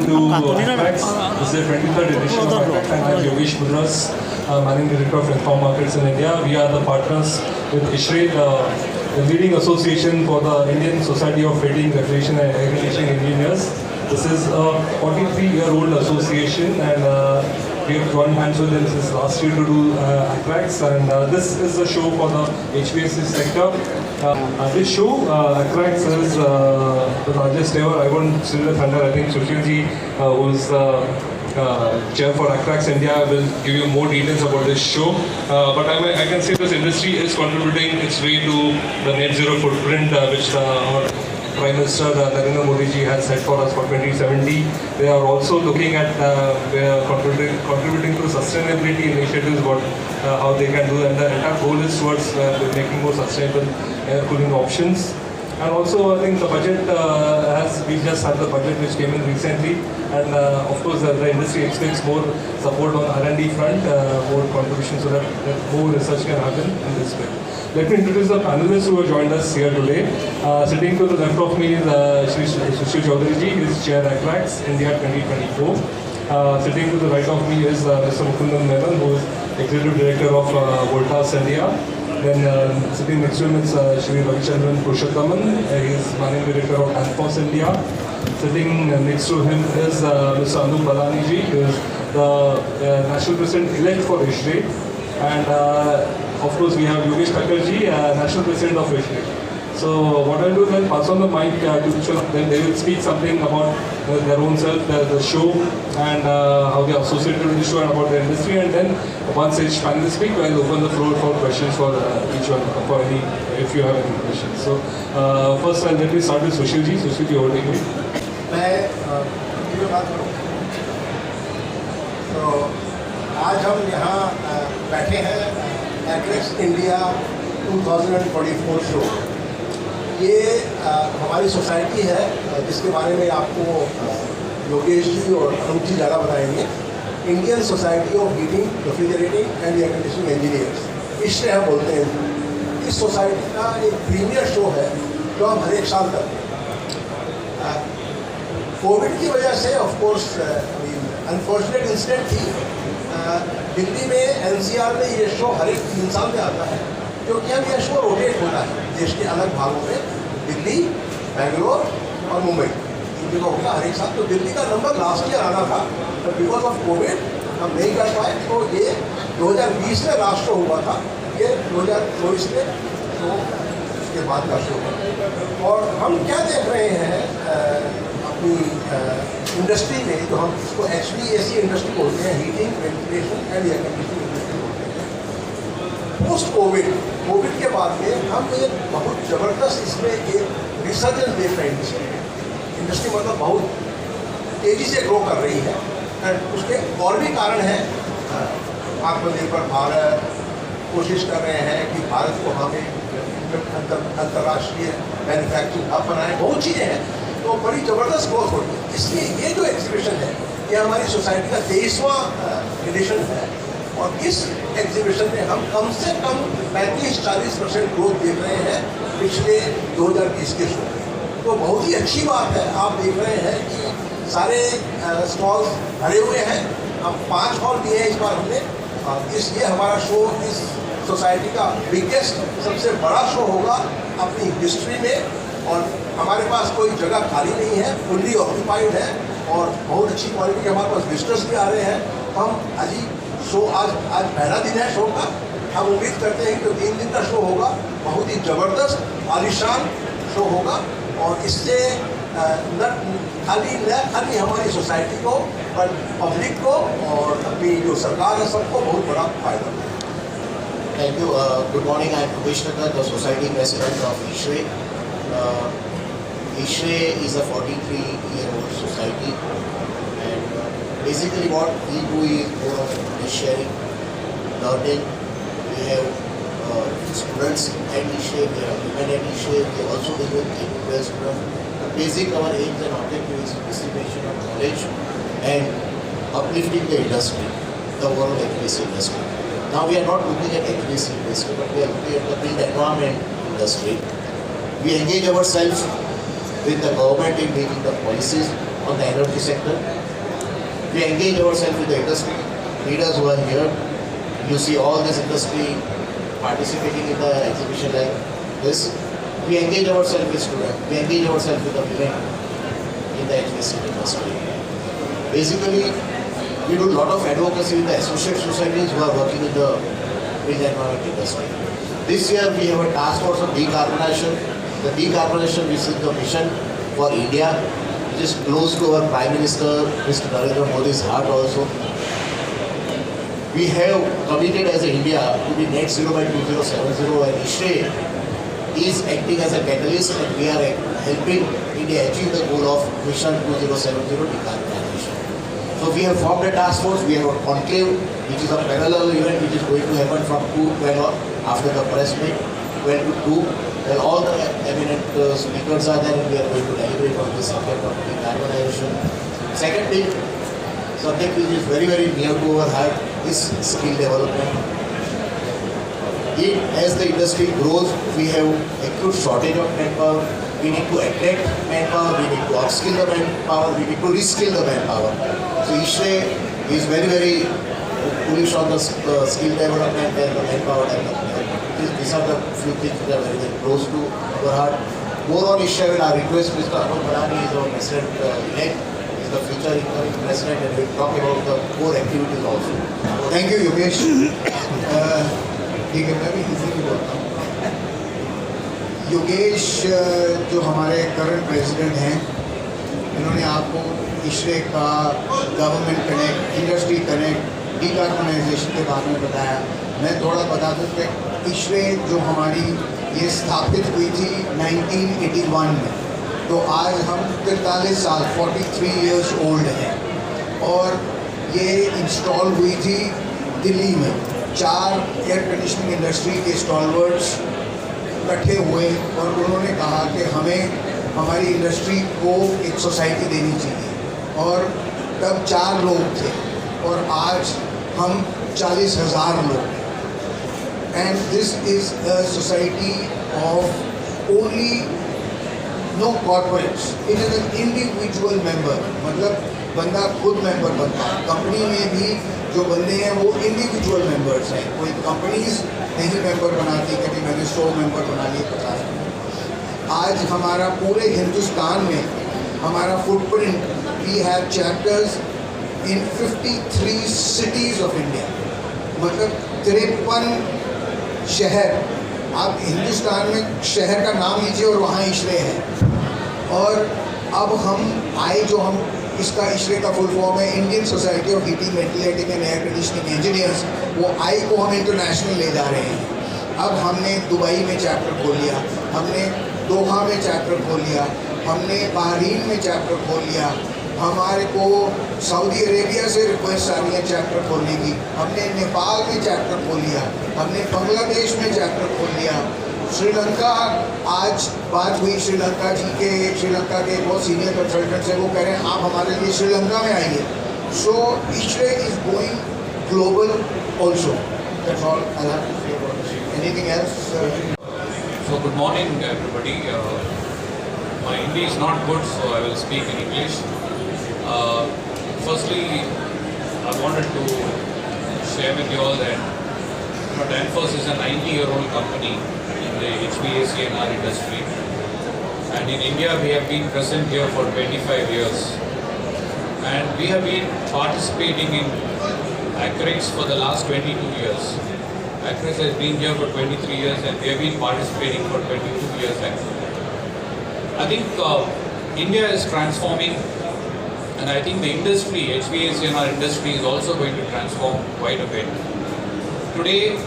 to Attrax. This is the 23rd edition of Attrax, and I'm Yogesh Mudras, Managing Director of Inform Markets in India. We are the partners with ISHRE, the leading association for the Indian Society of Rating, Regulation and Aggregation Engineers. This is a 43-year-old association, and we have joined hands with them since last year to do Attrax, and this is a show for the HVAC sector. This show, Attrax, is the largest ever. I won't steal the thunder. I think Sushilji, who's chair for Attrax India, will give you more details about this show. But I can say this industry is contributing its way to the net zero footprint, which our Prime Minister Narendra Modi ji has set for us for 2070. They are also looking at contributing to sustainability initiatives, how they can do, and the entire goal is towards making more sustainable air cooling options. And also, I think the budget we just had the budget which came in recently, and of course the industry expects more support on R&D front, more contributions so that more research can happen in this way. Let me introduce the panelists who have joined us here today. Sitting to the left of me is Shri Sushil Chaudhary ji, who is Chair Attrax India 2024. Sitting to the right of me is Mr. Mukundan Menon, who is Executive Director of Voltas India. Then sitting next to him is Shri Ravichandran Purushothaman, he is Managing Director of Danfoss India. Sitting next to him is Mr. Anup Balani ji, who is the National President-elect for ISHRE. And of course we have Yogesh Thakurji, National President of ISHRE. So what I'll do is I'll pass on the mic to each of them. They will speak something about their own self, the show, and how they are associated with the show and about the industry. And then once each panelist speak, I'll open the floor for questions for each one, for any, if you have any questions. So first let me start with Sushilji. Sushilji, over to you. तो आज हम यहाँ बैठे हैं एट्रैक्स India 2024 show. ये हमारी society है जिसके बारे में आपको योगेश जी और अनूप जी ज़्यादा बताएंगे। Indian society of heating, refrigerating and air conditioning engineers, इससे हम बोलते हैं। इस सोसाइटी का एक प्रीमियर शो है जो हम हर एक साल करते हैं। कोविड की वजह से ऑफ कोर्स अनफॉर्चुनेट इंसिडेंट थी। दिल्ली में एनसीआर में ये शो हर एक 3 साल में आता है, क्योंकि अब यह शो रोटेट होता है देश के अलग भागों में, दिल्ली, बेंगलोर और मुंबई, इन जगहों का हर एक साल। तो दिल्ली का नंबर लास्ट ईयर आना था, बट बिकॉज ऑफ कोविड हम नहीं कर पाए। तो ये 2020 में लास्ट शो हुआ था, ये 2024 में शो उसके बाद का शो है। और हम क्या देख रहे हैं अपनी इंडस्ट्री में, जो हम इसको HVAC इंडस्ट्री बोलते हैं, heating, ventilation and air conditioning industry बोलते हैं। पोस्ट कोविड के बाद में हम एक बहुत ज़बरदस्त इसमें एक रिसर्जेंस देख रहे हैं। इंडस्ट्री मतलब बहुत तेज़ी से ग्रो कर रही है, एंड उसके और भी कारण हैं। आत्मनिर्भर भारत कोशिश कर रहे हैं कि भारत को हमें अंतर्राष्ट्रीय मैन्युफैक्चरिंग हब बनाएं, बहुत चीज़ें हैं। तो बड़ी ज़बरदस्त ग्रोथ हो रही है। इसलिए ये जो एग्जीबिशन है, ये हमारी सोसाइटी का 23वां एडिशन है, और इस एग्जीबिशन में हम कम से कम 35-40% ग्रोथ देख रहे हैं पिछले 2020 के शो में। तो बहुत ही अच्छी बात है। आप देख रहे हैं कि सारे स्टॉल्स भरे हुए हैं। अब 5 हॉल दिए हैं इस बार हमने। इसलिए हमारा शो इस सोसाइटी का बिगेस्ट, सबसे बड़ा शो होगा अपनी हिस्ट्री में। और हमारे पास कोई जगह खाली नहीं है, फुल्ली ऑक्यूपाइड है, और बहुत अच्छी क्वालिटी के हमारे पास विजिटर्स भी आ रहे हैं। हम आज पहला दिन है शो का। हम उम्मीद करते हैं कि 3 दिन का शो होगा, बहुत ही ज़बरदस्त आलिशान शो होगा, और इससे न खाली हमारी सोसाइटी को, पर पब्लिक को और अपनी जो सरकार है सबको बहुत बड़ा फायदा होगा। Thank you. Good morning, I am Yogesh Thakur, the society president of ISHRE. ISHRE is a 43-year-old society, and basically what we do is more of sharing, learning. We have students at ISHRE, we have women at ISHRE, we also deal with individual students. The basic our aims and objective is dissemination of knowledge and uplifting the industry, the overall HVAC industry. Now we are not looking at HVAC industry, but we are looking at the built environment industry. We engage ourselves with the government in making the policies on the energy sector. We engage ourselves with the industry leaders who are here. You see all this industry participating in the exhibition like this. We engage ourselves with students. We engage ourselves with the women in the HVAC industry. Basically, we do a lot of advocacy with the associate societies who are working in the wind environment industry. This year we have a task force on decarbonization. The decarbonization, which is the mission for India, which is close to our Prime Minister, Mr. Narendra Modi's heart also. We have committed as India to be net zero by 2070, and ISRE is acting as a catalyst, and we are helping India achieve the goal of Mission 2070 decarbonization. So we have formed a task force. We have a conclave, which is a parallel event which is going to happen from 2 to 12 after the press meet, 12 to 2. Where all the eminent speakers are there, and we are going to deliberate on this subject of decarbonization. Second thing, subject which is very, very near to our heart is skill development. As the industry grows, we have acute shortage of manpower. We need to attract manpower, we need to upskill the manpower, we need to reskill the manpower. So ISRE is very, very bullish on the skill development and the manpower development. These are the few things that are very, very close to our heart. More on ISRE, I will request Mr. Anup Bharani, is our president-elect, is the future incoming president, and we will talk about the core activities also. Thank you Yogesh. ठीक है, मैं भी easily बोलता हूँ. योगेश जो हमारे current president हैं, इन्होंने आपको ISRE का government connect, industry connect, decarbonisation के बारे में बताया. मैं थोड़ा बता दूँ कि ISRE जो हमारी ये स्थापित हुई थी 1981 में, तो आज हम 43 साल 43 इयर्स ओल्ड हैं, और ये इंस्टॉल हुई थी दिल्ली में. 4 एयर कंडीशनिंग इंडस्ट्री के स्टॉलवर्ड्स इकट्ठे हुए और उन्होंने कहा कि हमें हमारी इंडस्ट्री को एक सोसाइटी देनी चाहिए, और तब 4 लोग थे और आज हम 40,000 लोग. And this is a society of only no corporates. It is an individual member. मतलब बंदा खुद मेंबर बनता है. कंपनी में भी जो बंदे हैं वो इंडिविजुअल मेंबर्स हैं. कोई कंपनीज नहीं मेंबर बनाती कि भी मैंने 100 मेंबर बना लिए 50. आज हमारा पूरे हिंदुस्तान में हमारा footprint, we have chapters in 53 cities of India. मतलब 53 शहर. आप हिंदुस्तान में शहर का नाम लीजिए और वहाँ ISRE है. और अब हम आए, जो हम इसका ISRE का फुल फॉर्म है Indian society of heating, ventilating and air conditioning engineers. वो आई को हम इंटरनेशनल ले जा रहे हैं. अब हमने दुबई में चैप्टर खोल लिया, हमने दोहा में चैप्टर खोल लिया, हमने बहरीन में चैप्टर खोल लिया, हमारे को सऊदी अरेबिया से रिक्वेस्ट आ रही है चैप्टर खोलने की, हमने नेपाल में चैप्टर खोल लिया, हमने बांग्लादेश में चैप्टर खोल लिया, श्रीलंका. आज बात हुई श्रीलंका के बहुत सीनियर कंसल्टेंट से, वो कह रहे हैं आप हमारे लिए श्रीलंका में आइए. So ISRE is going global also. That's all I have to say about this. Anything else? So good morning everybody. My Hindi is not good, so I will speak in English. Firstly, I wanted to share with you all that Danfoss is a 90-year-old company in the HVAC&R industry, and in India we have been present here for 25 years, and we have been participating in Acrex for the last 22 years. Acrex has been here for 23 years, and we have been participating for 22 years actually. I think India is transforming, and I think the industry, HVAC&R industry, is also going to transform quite a bit. Today,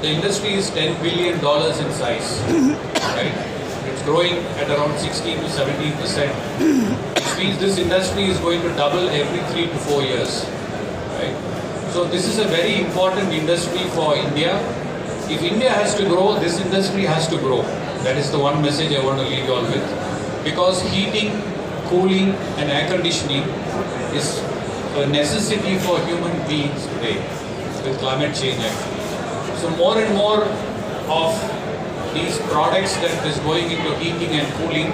the industry is $10 billion in size, right? It's growing at around 16 to 17%, which means this industry is going to double every 3 to 4 years, right? So this is a very important industry for India. If India has to grow, this industry has to grow. That is the one message I want to leave you all with. Because heating, cooling and air conditioning is a necessity for human beings today with climate change actually. So more and more of these products that is going into heating and cooling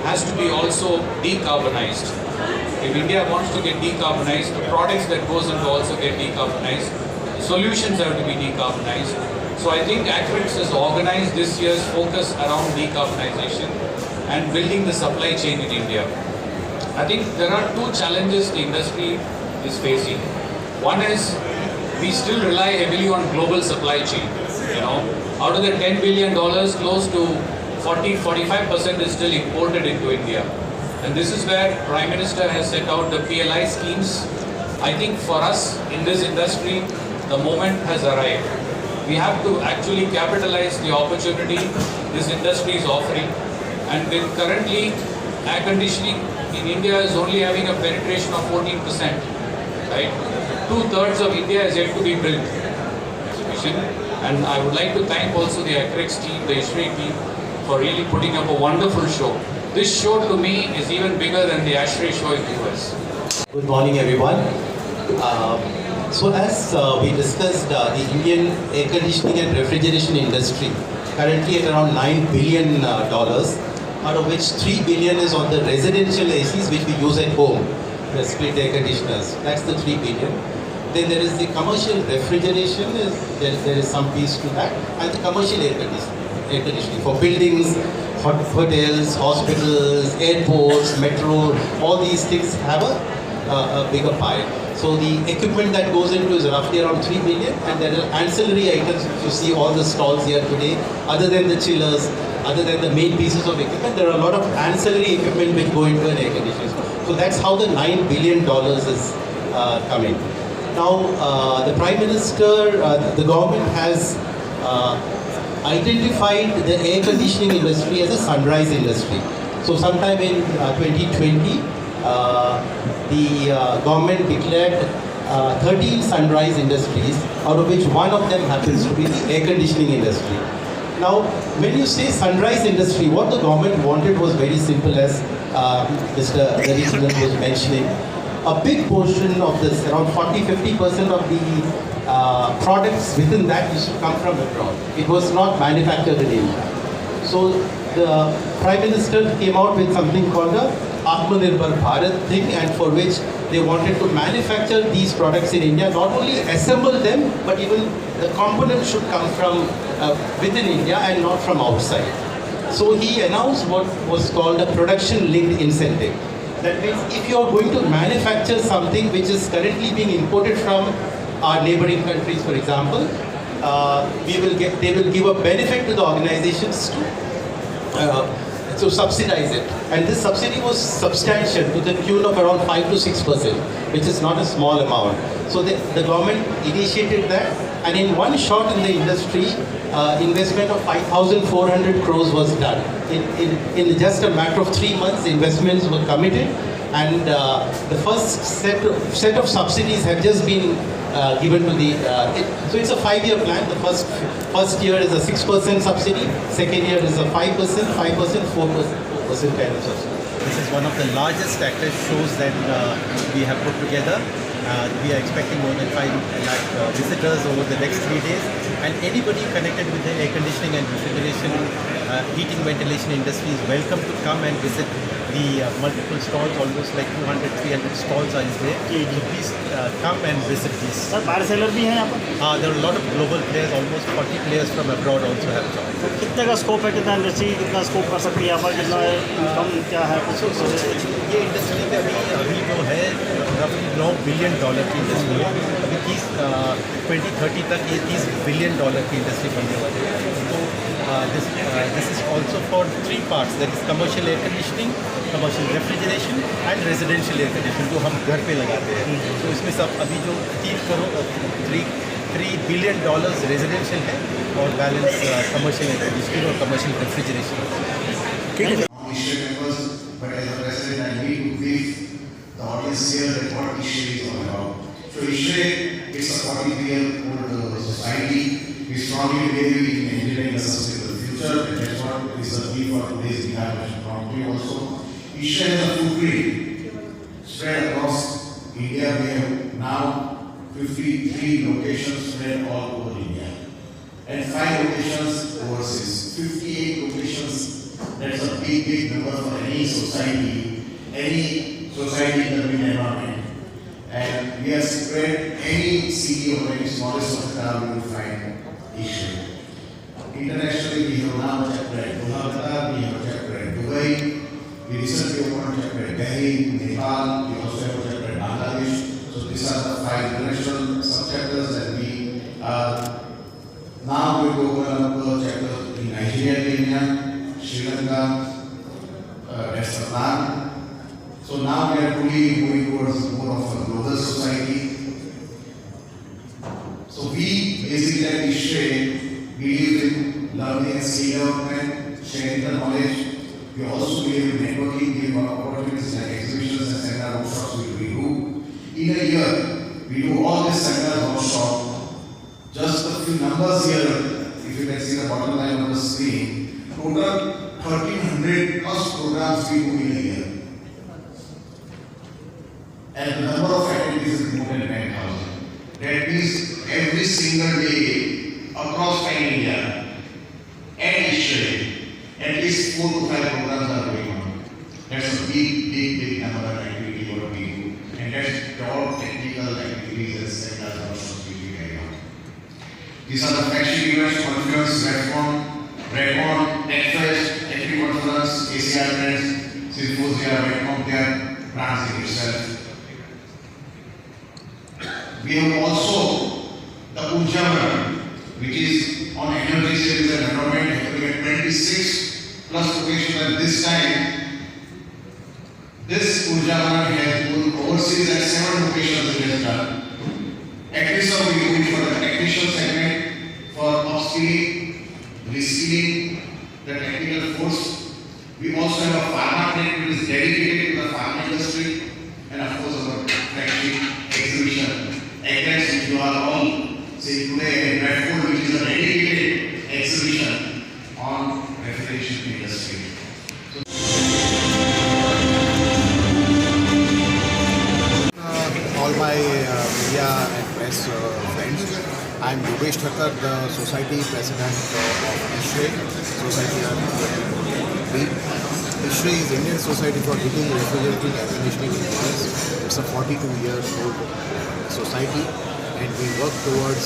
has to be also decarbonized. If India wants to get decarbonized, the products that goes into also get decarbonized. The solutions have to be decarbonized. So I think Actrix has organized this year's focus around decarbonization and building the supply chain in India. I think there are two challenges the industry is facing. One is we still rely heavily on global supply chain. Out of the $10 billion, close to 40-45% is still imported into India. And this is where Prime Minister has set out the PLI schemes. I think for us in this industry, the moment has arrived. We have to actually capitalize the opportunity this industry is offering. And with currently air conditioning in India is only having a penetration of 14%, right? 2/3 of India is yet to be built. And I would like to thank also the Actrix team, the Ishri team, for really putting up a wonderful show. This show to me is even bigger than the Ashray show in the US. Good morning, everyone. So as we discussed, the Indian air conditioning and refrigeration industry currently at around $9 billion, out of which $3 billion is on the residential ACs which we use at home, the split air conditioners. That's the $3 billion. Then there is the commercial refrigeration, there is some piece to that, and the commercial air conditioning for buildings, hotels, hospitals, airports, metro, all these things have a bigger pie. So the equipment that goes into is roughly around 3 billion, and there are ancillary items. If you see all the stalls here today, other than the chillers, other than the main pieces of equipment, there are a lot of ancillary equipment which go into an air conditioner. So that's how the $9 billion is coming. Now, the Prime Minister, the government has identified the air conditioning industry as a sunrise industry. So sometime in 2020, the government declared 13 sunrise industries, out of which one of them happens to be the air conditioning industry. Now, when you say sunrise industry, what the government wanted was very simple, as Mr. Darasan was mentioning. A big portion of this, around 40-50% of the products within that used to come from abroad. It was not manufactured in India. So the Prime Minister came out with something called the Atmanirbhar Bharat thing, and for which they wanted to manufacture these products in India, not only assemble them, but even the components should come from within India and not from outside. So he announced what was called a production-linked incentive. That means if you are going to manufacture something which is currently being imported from our neighboring countries, for example, they will give a benefit to the organizations to subsidize it. And this subsidy was substantial, to the tune of around 5 to 6%, which is not a small amount. So the government initiated that, and in one shot in the industry, investment of 5,400 crores was done. In just a matter of 3 months, investments were committed, and the first set of subsidies have just been given to the. So it's a 5-year plan. The first year is a 6% subsidy. Second year is a 5%, 5%, 4% kind of subsidy. This is one of the largest actor shows that we have put together. We are expecting more than 5 lakh visitors over the next 3 days, and anybody connected with the air conditioning and refrigeration, heating, ventilation industry is welcome to come and visit the multiple stalls. Almost like 200-300 stalls are there. So please come and visit these. Sir बाहर seller भी हैं यहाँ पर? There are a lot of global players. Almost 40 players from abroad also have joined. तो कितने का scope है, कितना इंडस्ट्री कितना स्कोप कर सकती है यहाँ पर, कितना इनकम क्या है? ये इंडस्ट्री में अभी जो है रफली $9 बिलियन की इंडस्ट्री है. अभी 2030 तक ये $30 बिलियन की इंडस्ट्री बनने वाली है. तो this is also for 3 parts, that is commercial air conditioning, commercial refrigeration and residential air conditioning, जो हम घर पे लगाते हैं. तो इसमें सब अभी जो $3 बिलियन रेजिडेंशियल है और बैलेंस कमर्शियल एयर कंडीशनिंग और commercial refrigeration. But as a president, I need to brief the audience here that what Ishray is all about. So Ishray, it's a 40-year-old society. We strongly believe in engineering a sustainable future, and that's what is the theme for today's evaluation promptly also. Ishray has a footprint spread across India. We have now 53 locations spread all over India, and 5 locations overseas. 58 locations That's a big number for any society in the built environment. And we have spread any city or any smallest hospital you will find issue. Internationally, we have now chapter at Doha, we have chapter at Dubai, we recently opened chapter at Delhi, Nepal, we also have chapter at Bangladesh. So these are the 5 international sub-chapters that we are now going to open up chapters in Nigeria, Kenya, Sri Lanka, that's the plan. So now we are truly moving towards more of a global society. So we basically at ISHRE believe in learning and skill development, sharing the knowledge. We also believe in networking, giving opportunities like exhibitions and seminar workshops we do. In a year, we do all these seminars workshops. Just a few numbers here, if you can see the bottom line on the screen, total 1300 plus programs we do in a year. And the number of activities is more than 10,000. That means every single day across India and ISHRE, at least 4 to 5 programs are going on. That's a big number of activities what we do. And that's all technical activities and seminars and workshops we carry on. These are the flagship events: conference, Redmond, TechFest, Technical Conference, ACR Trends, Symposia, Redmond, brands itself. We have also the Urjavan, which is on energy savings and environment, having at 26 plus locations at this time. This Urjavan has moved overseas at 7 locations it has done. Activism we do it for the technician segment, for upskilling, reskilling the technical force. We also have a pharma clinic which is dedicated to the pharma industry, and of course our flagship exhibition. Against you are all seeing today at Redford, which is a dedicated exhibition on refrigeration industry. All my media and press friends, I am Yogesh Thakkar, the Society President of ISHRE, Society of ISHRE is Indian Society for Heating, Refrigerating and Conditioning Engineers. It's a 42-year-old society, and we work towards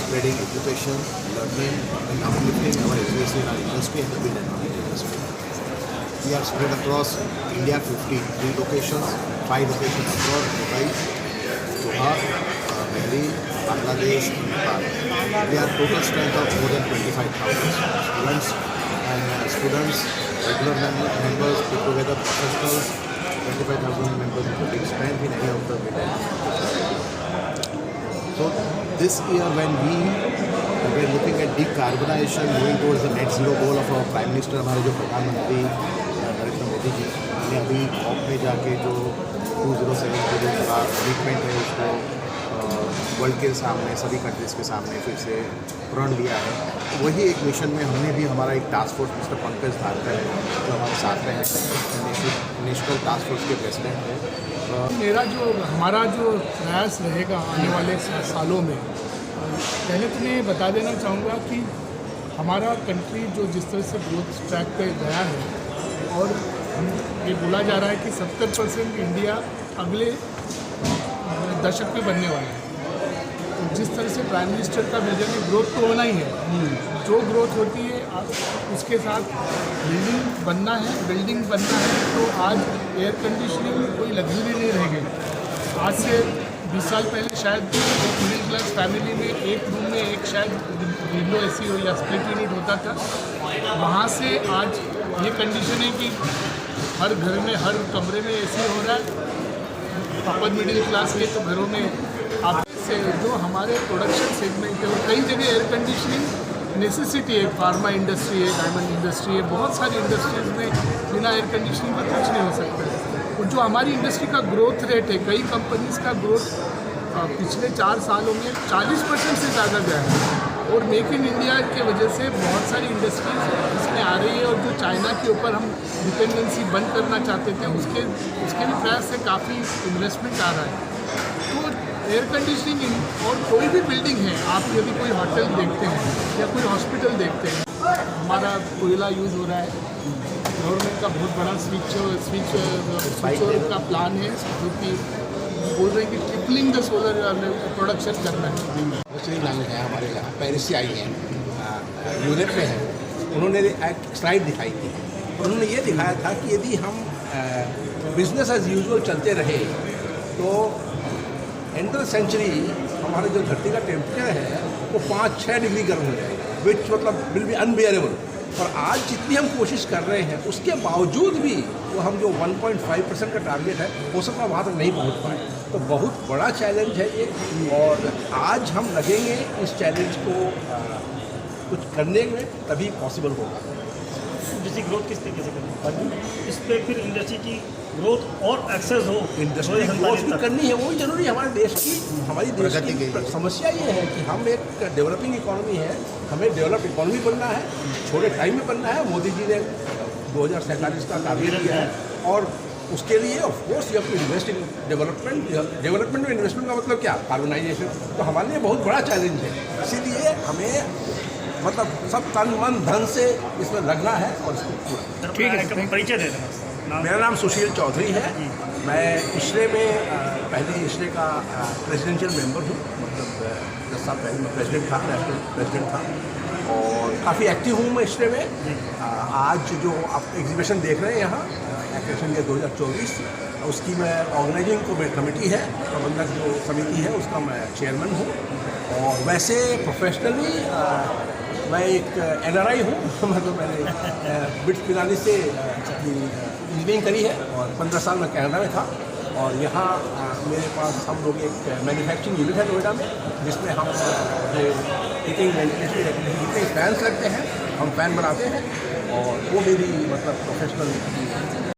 spreading education, learning and uplifting our HVAC in our industry and the built environment industry. We are spread across India, 53 locations, 5 locations abroad: Dubai, Doha, Delhi, Bangladesh, Nepal. We have total strength of more than 25,000 students, regular members, put together professionals, 25,000 members including strength in any of the So this year when we were looking at decarbonization, moving towards the net zero goal of our Prime Minister, हमारे जो प्रधानमंत्री नरेंद्र मोदी जी ने अभी corp में जाके जो 207 के जो कमिटमेंट है उसको वर्ल्ड के सामने, सभी कंट्रीज़ के सामने फिर से प्रण लिया है, वही एक मिशन में हमने भी हमारा एक task force mister Pankaj Dharkar है जो हमारे साथ में है, नेशनल टास्क फोर्स के प्रेसिडेंट है। हमारा जो प्रयास रहेगा आने वाले सालों में, पहले तो मैं बता देना चाहूँगा कि हमारा कंट्री जो जिस तरह से ग्रोथ ट्रैक पे गया है, और ये बोला जा रहा है कि 70% इंडिया अगले दशक में बनने वाला है। तो जिस तरह से प्राइम मिनिस्टर का विजन है, ग्रोथ तो होना ही है, जो ग्रोथ होती है उसके साथ बिल्डिंग बनना है, तो आज एयर कंडीशनिंग कोई लग्जरी नहीं रह गई। आज से 20 साल पहले शायद एक मिडिल क्लास फैमिली में एक रूम में एक शायद विंडो एसी हो या स्प्लिट यूनिट होता था, वहाँ से आज ये कंडीशन है कि हर घर में, हर कमरे में एसी हो रहा है। अपर मिडिल क्लास के तो घरों में आप से जो हमारे प्रोडक्शन सेगमेंट है, और कई जगह एयर कंडीशनिंग नेसेसिटी है, फार्मा इंडस्ट्री है, डायमंड इंडस्ट्री है, बहुत सारी इंडस्ट्रीज़ में बिना एयर कंडीशनिंग के कुछ नहीं हो सकता है। और जो हमारी इंडस्ट्री का ग्रोथ रेट है, कई कंपनीज़ का ग्रोथ पिछले 4 सालों में 40% से ज़्यादा गया है, और मेक इन इंडिया के वजह से बहुत सारी इंडस्ट्रीज इसमें आ रही है, और जो चाइना के ऊपर हम डिपेंडेंसी बंद करना चाहते थे उसके भी प्रयास से काफ़ी इन्वेस्टमेंट आ रहा है। तो एयर कंडीशनिंग और कोई भी बिल्डिंग है, आप यदि कोई होटल देखते हैं या कोई हॉस्पिटल देखते हैं, हमारा कोयला यूज़ हो रहा है। गवर्नमेंट का बहुत बड़ा स्विच का प्लान है, जो कि बोल रहे हैं कि ट्रिपलिंग द सोलर प्रोडक्शन करना है। श्रीलंका है हमारे यहाँ, पेरिस से आई हैं, यूरोप में है। उन्होंने एक स्लाइड दिखाई थी, उन्होंने ये दिखाया था कि यदि हम बिजनेस एज यूजुअल चलते रहे तो एंड ऑफ द सेंचुरी हमारा जो धरती का टेम्परेचर है वो 5-6 डिग्री गर्म हो जाएगा, विच मतलब विल बी अनबियरेबल। और आज जितनी हम कोशिश कर रहे हैं उसके बावजूद भी वो हम जो 1.5% का टारगेट है हो सकता है वहाँ तक नहीं पहुँच पाए। तो बहुत बड़ा चैलेंज है ये, और आज हम लगेंगे इस चैलेंज को कुछ करने में, तभी पॉसिबल होगा। इंडस्ट्री ग्रोथ किस तरीके से करनी, इस पर फिर इंडस्ट्री की ग्रोथ और एक्सेस हो, इंडस्ट्री ग्रोथ भी करनी है, वो भी जरूरी है। हमारे देश की, हमारी देश की समस्या ये है कि हम एक डेवलपिंग इकोनॉमी है, हमें डेवलप इकोनॉमी बनना है, छोटे टाइम में बनना है। मोदी जी ने 2047 का टारगेट दिया है, और उसके लिए of course you have to invest in development. Development में इन्वेस्टमेंट का मतलब क्या? कार्बनाइजेशन। तो हमारे लिए बहुत बड़ा चैलेंज है, इसीलिए हमें मतलब सब तन मन धन से इसमें लगना है और इसको पूरा। ठीक है, परिचय दे देना। मेरा नाम सुशील चौधरी है, मैं इसरे में पहले इसरे का प्रेसिडेंशियल मेंबर हूँ, मतलब 10 साल पहले मैं प्रेसिडेंट था, नेशनल प्रेसिडेंट था, और काफ़ी एक्टिव हूँ मैं इसरे में। आज जो आप एग्जीबिशन देख रहे हैं यहाँ, एक्शन इंडिया 2024, उसकी मैं ऑर्गेनाइजिंग कमेटी है, प्रबंधक जो समिति है उसका मैं चेयरमैन हूँ। और वैसे प्रोफेशनली मैं एक NRI हूँ, मतलब मैंने बिट्स पिलानी से इंजीनियरिंग करी है, और 15 साल मैं कनाडा में था। और यहाँ मेरे पास हम लोग एक मैन्युफैक्चरिंग यूनिट है नोएडा में, जिसमें हम हीटिंग वेंटिलेशन जितने फैंस लगते हैं हम फैन बनाते हैं, और वो मेरी मतलब प्रोफेशनल